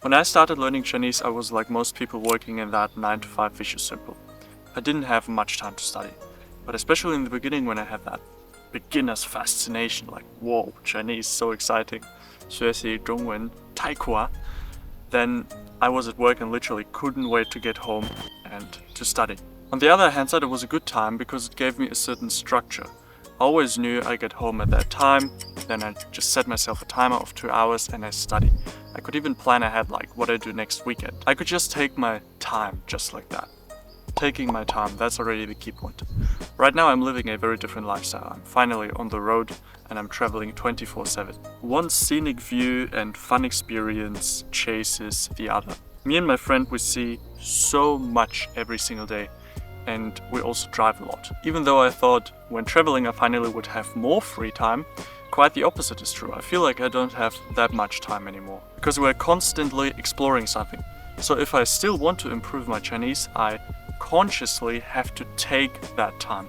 When I started learning Chinese, I was like most people working in that 9 to 5 vicious circle. I didn't have much time to study, but especially in the beginning when I had that beginner's fascination, like, whoa, Chinese, so exciting, 学习中文太酷啊, then I was at work and literally couldn't wait to get home and to study. On the other hand side, it was a good time because it gave me a certain structure. I always knew I get home at that time, then I just set myself a timer of 2 hours and I study. I could even plan ahead like what I do next weekend. I could just take my time just like that. Taking my time, that's already the key point. Right now I'm living a very different lifestyle. I'm finally on the road and I'm traveling 24/7. One scenic view and fun experience chases the other. Me and my friend, we see so much every single day, and we also drive a lot. Even though I thought when traveling I finally would have more free time, quite the opposite is true. I feel like I don't have that much time anymore because we're constantly exploring something. So if I still want to improve my Chinese, I consciously have to take that time.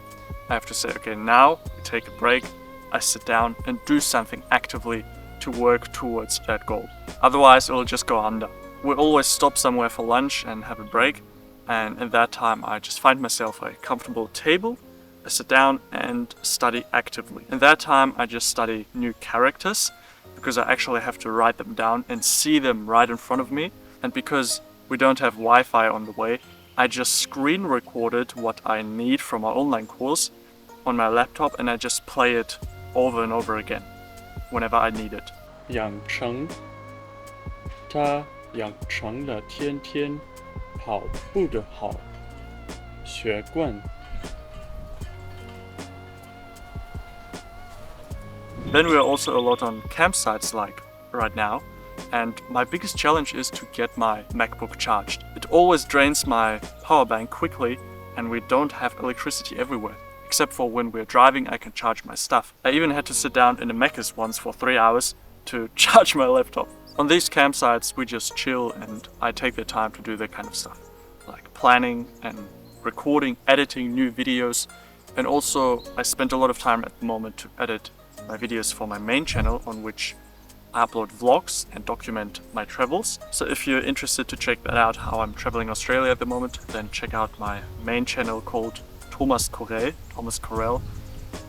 I have to say, okay, now we take a break, I sit down and do something actively to work towards that goal. Otherwise it will just go under. We always stop somewhere for lunch and have a break, and in that time I just find myself a comfortable table, I sit down and study actively. In that time I just study new characters because I actually have to write them down and see them right in front of me, and because we don't have Wi-Fi on the way, I just screen recorded what I need from our online course on my laptop and I just play it over and over again whenever I need it. 养成他养成了天天跑步的好习惯. Then we are also a lot on campsites like right now. And my biggest challenge is to get my MacBook charged. It always drains my power bank quickly and we don't have electricity everywhere. Except for when we're driving, I can charge my stuff. I even had to sit down in a Macca's once for 3 hours to charge my laptop. On these campsites, we just chill and I take the time to do that kind of stuff. Like planning and recording, editing new videos. And also, I spend a lot of time at the moment to edit my videos for my main channel on which I upload vlogs and document my travels. So if you're interested to check that out, how I'm traveling Australia at the moment, then check out my main channel called Thomas Korell.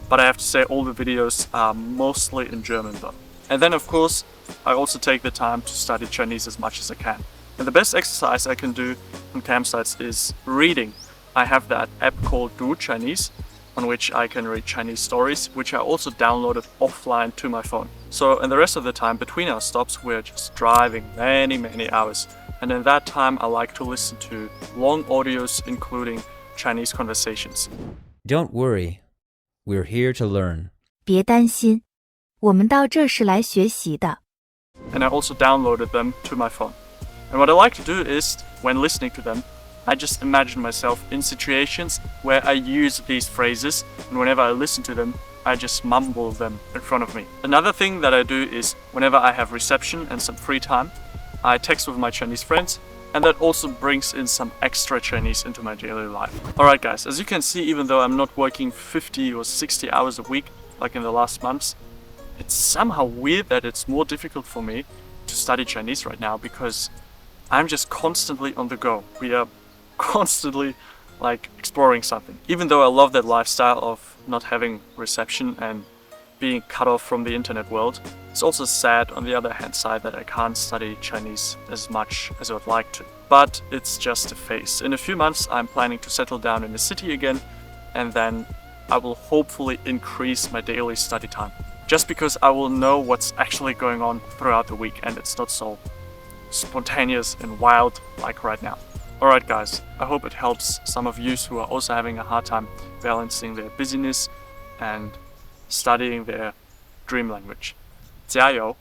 But I have to say all the videos are mostly in German though. And then of course, I also take the time to study Chinese as much as I can. And the best exercise I can do on campsites is reading. I have that app called Do Chinese, on which I can read Chinese stories, which I also downloaded offline to my phone. So in the rest of the time between our stops, we're just driving many hours. And in that time, I like to listen to long audios, including Chinese conversations. Don't worry, we're here to learn. 别担心，我们到这是来学习的。 And I also downloaded them to my phone. And what I like to do is, when listening to them, I just imagine myself in situations where I use these phrases, and whenever I listen to them, I just mumble them in front of me. Another thing that I do is, whenever I have reception and some free time, I text with my Chinese friends, and that also brings in some extra Chinese into my daily life. Alright guys, as you can see, even though I'm not working 50 or 60 hours a week, like in the last months, it's somehow weird that it's more difficult for me to study Chinese right now because I'm just constantly on the go. We are constantly like exploring something. Even though I love that lifestyle of not having reception and being cut off from the internet world, it's also sad on the other hand side that I can't study Chinese as much as I would like to. But it's just a phase. In a few months I'm planning to settle down in the city again, and then I will hopefully increase my daily study time. Just because I will know what's actually going on throughout the week and it's not so spontaneous and wild like right now. Alright guys, I hope it helps some of you who are also having a hard time balancing their busyness and studying their dream language. 加油!